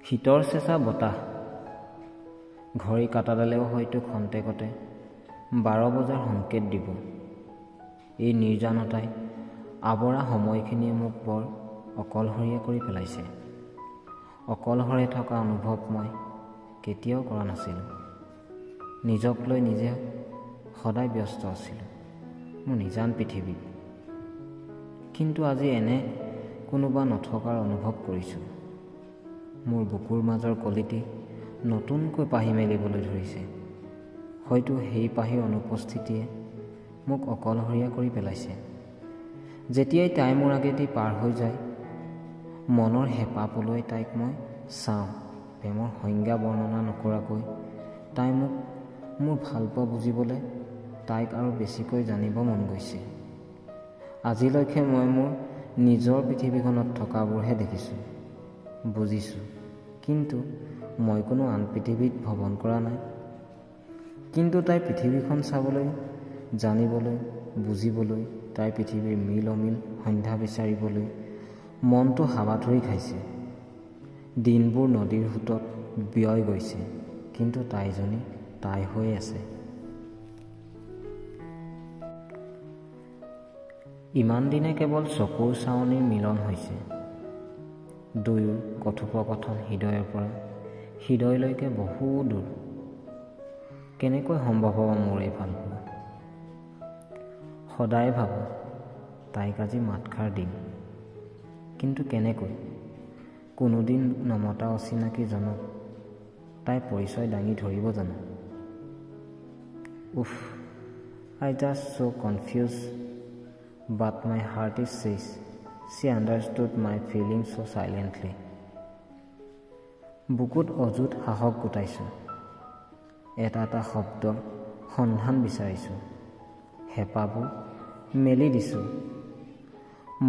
শীতৰ চেঁচা বতাহ, ঘড়ী কাঁটাডালেও হয়তো খন্তেকতে 12 বজাৰ সংকেত দিব। এই নিৰ্জনতাই আৱৰা সময়খিনিয়ে মোক বৰ অকলশৰীয়া কৰি পেলাইছে। অকলশৰে থকা অনুভৱ মই কেতিয়াও কৰা নাছিলোঁ। নিজক লৈ নিজে সদায় ব্যস্ত আছিলোঁ মোৰ নিজান পৃথিৱীত। কিন্তু আজি এনে কোনোবা নথকাৰ অনুভৱ কৰিছোঁ। মোৰ বুকুৰ মাজৰ কলিটি নতুনকৈ পাহি মেলিবলৈ ধৰিছে। হয়তো সেই পাহিৰ অনুপস্থিতিয়ে মোক অকলশৰীয়া কৰি পেলাইছে। যেতিয়াই তাই মোৰ আগেদি পাৰ হৈ যায়, মনৰ হেঁপাহ পলুৱাই তাইক মই চাওঁ। প্ৰেমৰ সংজ্ঞা বৰ্ণনা নকৰাকৈ তাই মোক মোৰ ভালপোৱা বুজিবলৈ তাইক আৰু বেছিকৈ জানিব মন গৈছে। আজিলৈকে মই মোৰ নিজৰ পৃথিৱীখনত থকাবোৰহে দেখিছোঁ, বুজিছোঁ। কিন্তু মই কোনো আন পৃথিৱীত ভ্ৰমণ কৰা নাই। কিন্তু তাইৰ পৃথিৱীখন চাবলৈ, জানিবলৈ, বুজিবলৈ, তাইৰ পৃথিৱীৰ মিল অমিল সন্ধ্যা বিচাৰিবলৈ মনটো হাবাথুৰি খাইছে। দিনবোৰ নদীৰ সোঁতত ব্যয় গৈছে, কিন্তু তাইজনী তাই হৈ আছে। ইমান দিনে কেৱল চকুৰ চাৱনিৰ মিলন হৈছে। দুয়ো কথোপকথন হৃদয়ৰ পৰা হৃদয়লৈকে বহু দূৰ। কেনেকৈ সম্ভৱ হ'ব মোৰ এই ভালপোৱা? সদায় ভাবোঁ তাইক আজি মাতষাৰ দিম, কিন্তু কেনেকৈ? কোনোদিন নমতা অচিনাকিজনক তাইৰ পৰিচয় দাঙি ধৰিব জানো? উফ, I just so confused, but my heart is says she understood my feelings so silently. বুকুত অযুত সাহস গোটাইছোঁ। এটা এটা শব্দৰ সন্ধান বিচাৰিছোঁ। হেঁপাহবোৰ মেলি দিছোঁ।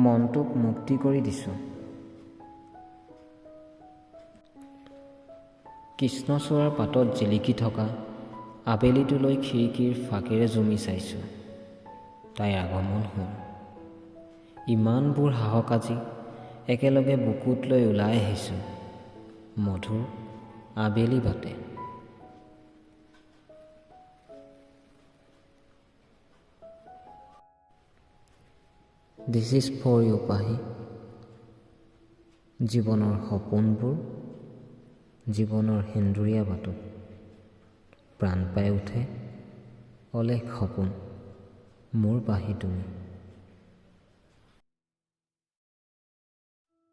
মনটোক মুক্তি কৰি দিছোঁ। কৃষ্ণচূড়াৰ পাতত জিলিকি থকা আবেলিটোলৈ খিৰিকীৰ ফাঁকেৰে জুমি চাইছোঁ। তাইৰ আগমন হ'ল। ইমানবোৰ সাহস আজি একেলগে বুকুত লৈ ওলাই আহিছোঁ মধুৰ আবেলি বাটে। This is for you, পাহি। জীৱনৰ সপোনবোৰ জীৱনৰ সেন্দুৰীয়া বাটত প্ৰাণ পাই উঠে অলেখ সপোন, মোৰ পাহি তুমি।